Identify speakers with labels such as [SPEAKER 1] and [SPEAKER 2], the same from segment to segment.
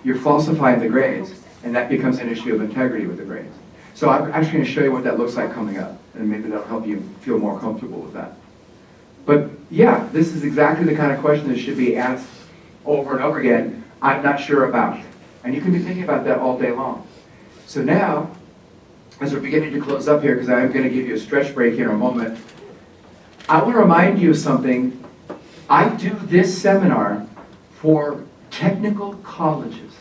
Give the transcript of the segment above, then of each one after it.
[SPEAKER 1] you're falsifying the grades, and that becomes an issue of integrity with the grades. So I'm actually going to show you what that looks like coming up, and maybe that'll help you feel more comfortable with that. But yeah, this is exactly the kind of question that should be asked over and over again, I'm not sure about. And you can be thinking about that all day long. So now, as we're beginning to close up here, because I'm going to give you a stretch break here in a moment, I want to remind you of something. I do this seminar for technical colleges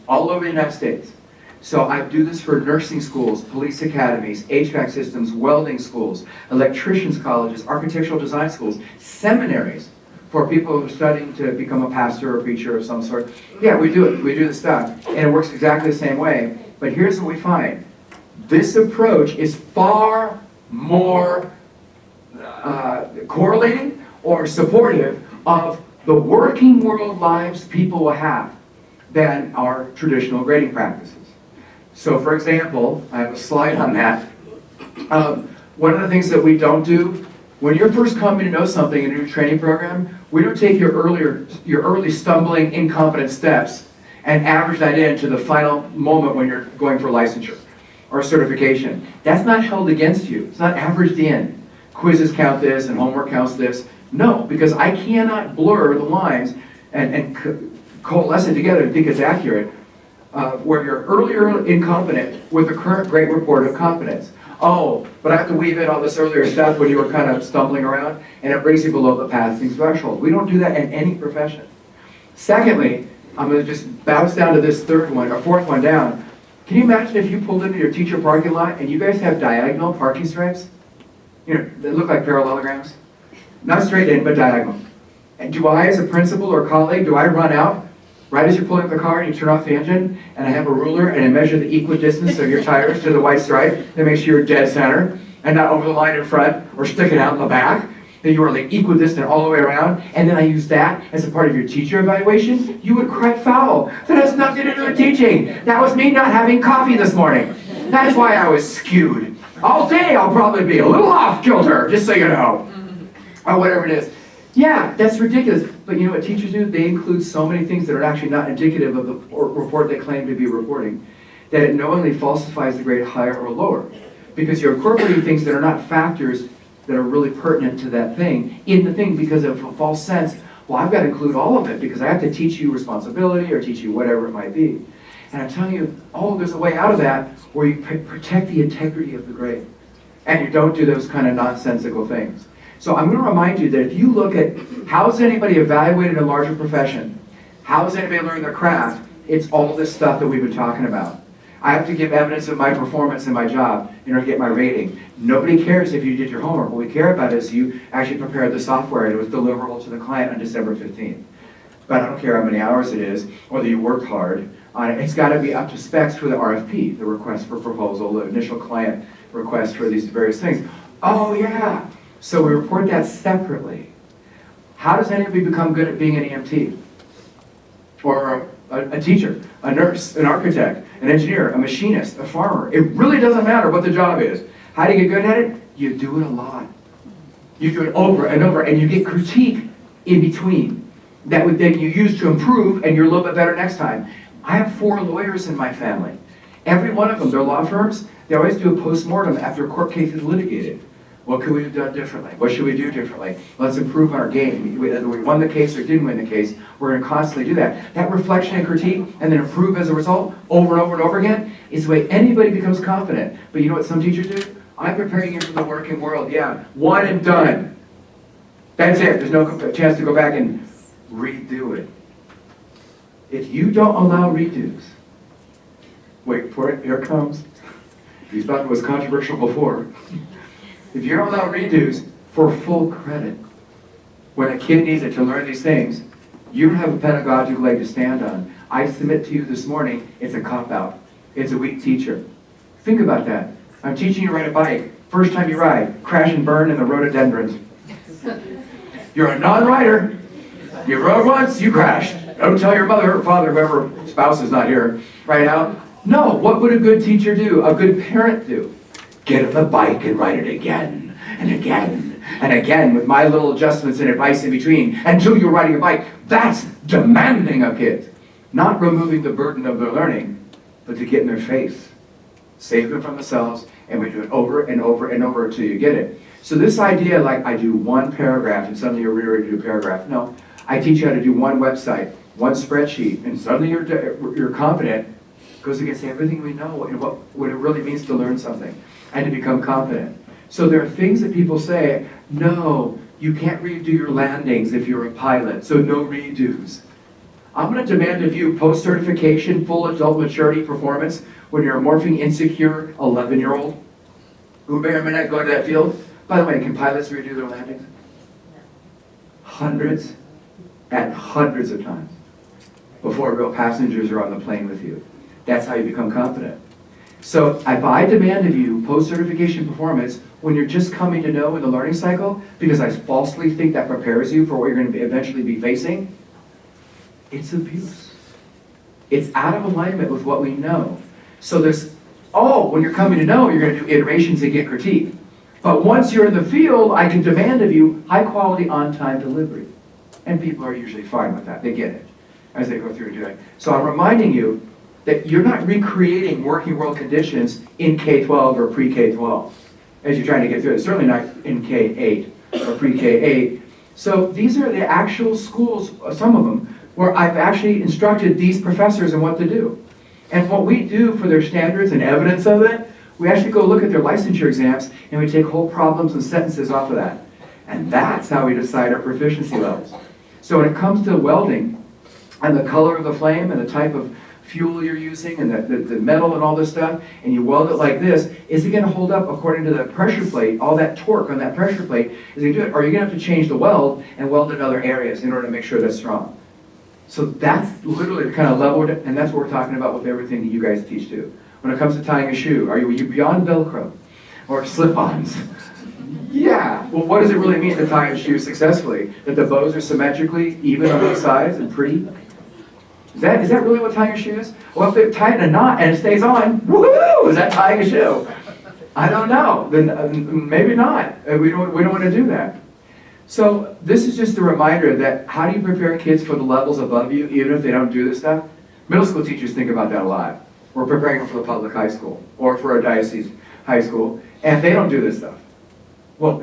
[SPEAKER 1] all over the United States. So I do this for nursing schools, police academies, HVAC systems, welding schools, electricians colleges, architectural design schools, seminaries for people who are studying to become a pastor or preacher of some sort. Yeah, we do it. We do the stuff. And it works exactly the same way. But here's what we find. This approach is far more correlating or supportive of the working world lives people will have than our traditional grading practices. So for example, I have a slide on that. One of the things that we don't do, when you're first coming to know something in your training program, we don't take your early stumbling, incompetent steps and average that into the final moment when you're going for licensure or certification. That's not held against you. It's not averaged in. Quizzes count this and homework counts this. No, because I cannot blur the lines and coalesce it together and think it's accurate where you're earlier incompetent with the current grade report of competence. Oh, but I have to weave in all this earlier stuff when you were kind of stumbling around, and it brings you below the passing threshold. We don't do that in any profession. Secondly, I'm going to just bounce down to this third one, or fourth one down. Can you imagine if you pulled into your teacher parking lot and you guys have diagonal parking stripes? You know, they look like parallelograms. Not straight in, but diagonal. And do I, as a principal or colleague, do I run out right as you're pulling up the car and you turn off the engine, and I have a ruler and I measure the equidistance of your tires to the white stripe to make sure you're dead center and not over the line in front or sticking out in the back, that you are like equidistant all the way around, and then I use that as a part of your teacher evaluation? You would cry foul. That has nothing to do with teaching. That was me not having coffee this morning. That's why I was skewed. All day I'll probably be a little off kilter, just so you know. Or whatever it is. Yeah, that's ridiculous. But you know what teachers do? They include so many things that are actually not indicative of the report they claim to be reporting, that it knowingly falsifies the grade higher or lower. Because you're incorporating things that are not factors that are really pertinent to that thing in the thing because of a false sense, well, I've got to include all of it because I have to teach you responsibility or teach you whatever it might be. And I'm telling you, there's a way out of that where you protect the integrity of the grade. And you don't do those kind of nonsensical things. So I'm going to remind you that if you look at how is anybody evaluated in a larger profession, how does anybody learn their craft, it's all this stuff that we've been talking about. I have to give evidence of my performance in my job in order to get my rating. Nobody cares if you did your homework. What we care about is you actually prepared the software and it was deliverable to the client on December 15th. But I don't care how many hours it is, whether you worked hard on it. It's got to be up to specs for the RFP, the request for proposal, the initial client request for these various things. Oh yeah, so we report that separately. How does anybody become good at being an EMT? Or a teacher, a nurse, an architect, an engineer, a machinist, a farmer? It really doesn't matter what the job is. How do you get good at it? You do it a lot. You do it over and over, and you get critique in between. That would then you use to improve, and you're a little bit better next time. I have 4 lawyers in my family. Every one of them, they're law firms, they always do a post-mortem after a court case is litigated. What could we have done differently? What should we do differently? Let's improve our game. Whether we won the case or didn't win the case, we're going to constantly do that. That reflection and critique, and then improve as a result, over and over and over again, is the way anybody becomes confident. But you know what some teachers do? I'm preparing you for the working world. Yeah, one and done. That's it. There's no chance to go back and redo it. If you don't allow redos, wait for it, here it comes. You thought it was controversial before. If you don't allow redos for full credit, when a kid needs it to learn these things, you don't have a pedagogical leg to stand on. I submit to you this morning, it's a cop-out. It's a weak teacher. Think about that. I'm teaching you to ride a bike. First time you ride, crash and burn in the rhododendrons. You're a non-rider. You rode once, you crashed. Don't tell your mother or father, whoever spouse is not here right now. No, what would a good teacher do? A good parent do? Get on the bike and ride it again and again and again with my little adjustments and advice in between until you're riding a bike. That's demanding of kids. Not removing the burden of their learning, but to get in their face. Save them from themselves, and we do it over and over and over until you get it. So this idea, like I do one paragraph and suddenly you're ready to do a paragraph. No, I teach you how to do one website, one spreadsheet, and suddenly you're confident. Goes against everything we know and what it really means to learn something and to become confident. So there are things that people say, no, you can't redo your landings if you're a pilot, so no redos. I'm going to demand of you post-certification, full adult maturity performance when you're a morphing insecure 11-year-old who may or may not go into that field. By the way, can pilots redo their landings? Hundreds and hundreds of times before real passengers are on the plane with you. That's how you become confident. So if I demand of you post-certification performance when you're just coming to know in the learning cycle, because I falsely think that prepares you for what you're going to eventually be facing, it's abuse. It's out of alignment with what we know. So when you're coming to know, you're going to do iterations and get critique. But once you're in the field, I can demand of you high quality on-time delivery. And people are usually fine with that. They get it as they go through and do it. So I'm reminding you that you're not recreating working world conditions in K-12 or pre-K-12 as you're trying to get through it. Certainly not in K-8 or pre-K-8. So these are the actual schools, some of them, where I've actually instructed these professors in what to do. And what we do for their standards and evidence of it, we actually go look at their licensure exams and we take whole problems and sentences off of that. And that's how we decide our proficiency levels. So when it comes to welding and the color of the flame and the type of fuel you're using and the metal and all this stuff, and you weld it like this, is it going to hold up according to the pressure plate, all that torque on that pressure plate, is it going to do it? Or are you going to have to change the weld and weld in other areas in order to make sure that's strong? So that's literally the kind of level, and that's what we're talking about with everything that you guys teach too. When it comes to tying a shoe, are you beyond Velcro or slip-ons? Yeah, well what does it really mean to tie a shoe successfully? That the bows are symmetrically even on both sides and pretty? Is that really what tying a shoe is? Well, if they tie it in a knot and it stays on, woohoo! Is that tying a shoe? I don't know. Then maybe not. We don't want to do that. So this is just a reminder that how do you prepare kids for the levels above you, even if they don't do this stuff? Middle school teachers think about that a lot. We're preparing them for the public high school or for a diocese high school, and they don't do this stuff. Well,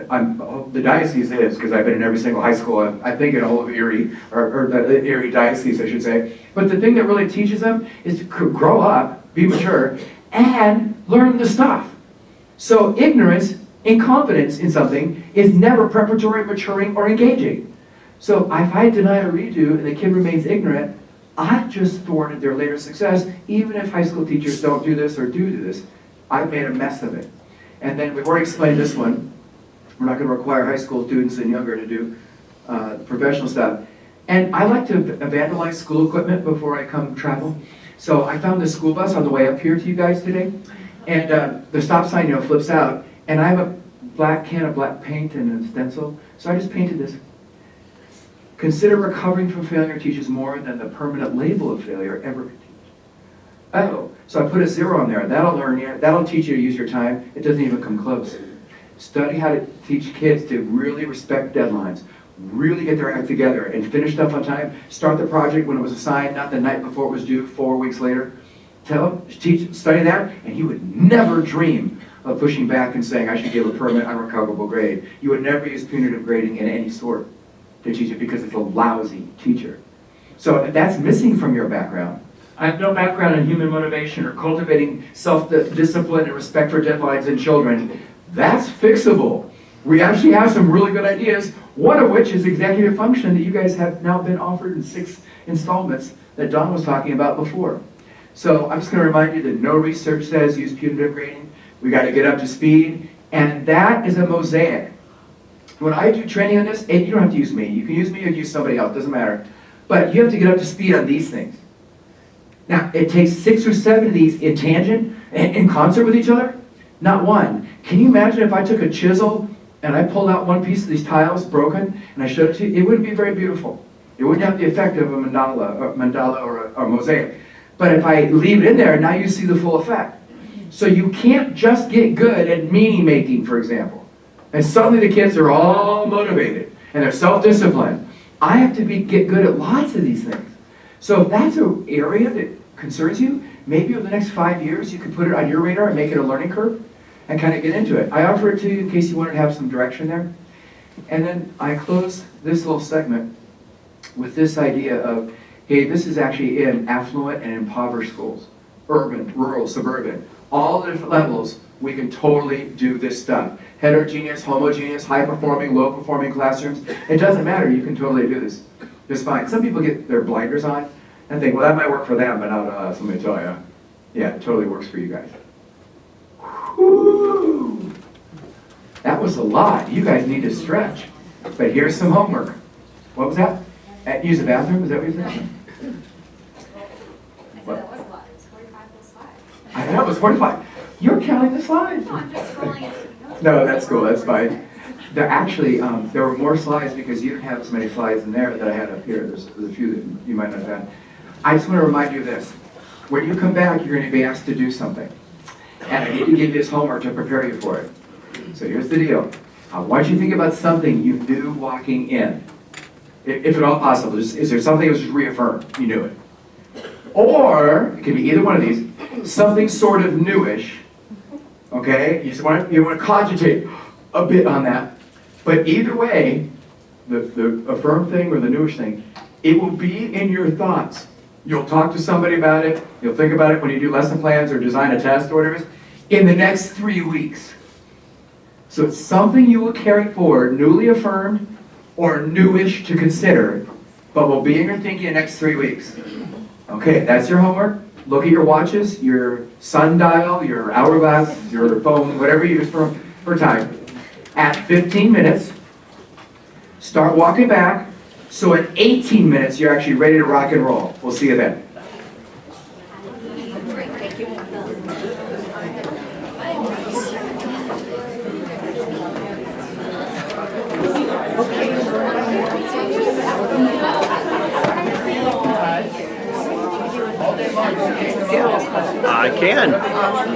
[SPEAKER 1] the diocese is, because I've been in every single high school, I think in all of Erie, or the Erie diocese, I should say. But the thing that really teaches them is to grow up, be mature, and learn the stuff. So ignorance, incompetence in something, is never preparatory, maturing, or engaging. So if I deny a redo and the kid remains ignorant, I've just thwarted their later success, even if high school teachers don't do this or do this. I've made a mess of it. And then we've already explained this one. We're not going to require high school students and younger to do professional stuff. And I like to vandalize school equipment before I come travel. So I found this school bus on the way up here to you guys today. And the stop sign, flips out. And I have a black can of black paint and a stencil. So I just painted this. Consider recovering from failure teaches more than the permanent label of failure ever could teach. Oh, so I put a 0 on there. That'll teach you to use your time. It doesn't even come close. Study how to teach kids to really respect deadlines, really get their act together and finish stuff on time. Start the project when it was assigned, not the night before it was due, 4 weeks later. Study that, and you would never dream of pushing back and saying, I should give a permanent unrecoverable grade. You would never use punitive grading in any sort to teach it because it's a lousy teacher. So if that's missing from your background, I have no background in human motivation or cultivating self-discipline and respect for deadlines in children. That's fixable. We actually have some really good ideas, one of which is executive function that you guys have now been offered in 6 installments that Don was talking about before. So I'm just going to remind you that no research says use punitive grading. We got to get up to speed, and that is a mosaic. When I do training on this, and you don't have to use me. You can use me or use somebody else, doesn't matter. But you have to get up to speed on these things. Now, it takes 6 or 7 of these in tangent, in concert with each other. Not one. Can you imagine if I took a chisel and I pulled out one piece of these tiles broken and I showed it to you? It wouldn't be very beautiful. It wouldn't have the effect of a mandala or a mosaic. But if I leave it in there, now you see the full effect. So you can't just get good at meaning making, for example. And suddenly the kids are all motivated and they're self-disciplined. I have to get good at lots of these things. So if that's an area that concerns you, maybe over the next 5 years, you could put it on your radar and make it a learning curve and kind of get into it. I offer it to you in case you wanted to have some direction there. And then I close this little segment with this idea of, hey, this is actually in affluent and impoverished schools, urban, rural, suburban, all the different levels. We can totally do this stuff. Heterogeneous, homogeneous, high-performing, low-performing classrooms. It doesn't matter. You can totally do this just fine. Some people get their blinders on and think, well, that might work for them, but not us. Let me tell you. Yeah, it totally works for you guys. Whew. That was a lot. You guys need to stretch. But here's some homework. What was that? Use the bathroom? Is that what you said?
[SPEAKER 2] I said that was a lot. It was 45 plus 5.
[SPEAKER 1] I know, it was 45. You're counting the slides.
[SPEAKER 2] No, I'm just scrolling it.
[SPEAKER 1] No, that's cool. That's fine. There actually, there were more slides because you didn't have as many slides in there that I had up here. There's a few that you might not have had. I just want to remind you of this. When you come back, you're going to be asked to do something. And I need to give you this homework to prepare you for it. So here's the deal. I want you to think about something you knew walking in. If at all possible, is there something that was just reaffirmed? You knew it. Or, it could be either one of these, something sort of newish. Okay? You want to cogitate a bit on that. But either way, the affirmed thing or the newish thing, it will be in your thoughts. You'll talk to somebody about it. You'll think about it when you do lesson plans or design a test or whatever it is, in the next 3 weeks. So it's something you will carry forward, newly affirmed or newish to consider, but will be in your thinking the next 3 weeks. Okay, that's your homework. Look at your watches, your sundial, your hourglass, your phone, whatever you use for time. At 15 minutes, start walking back. So at 18 minutes, you're actually ready to rock and roll. We'll see you then.
[SPEAKER 3] I can.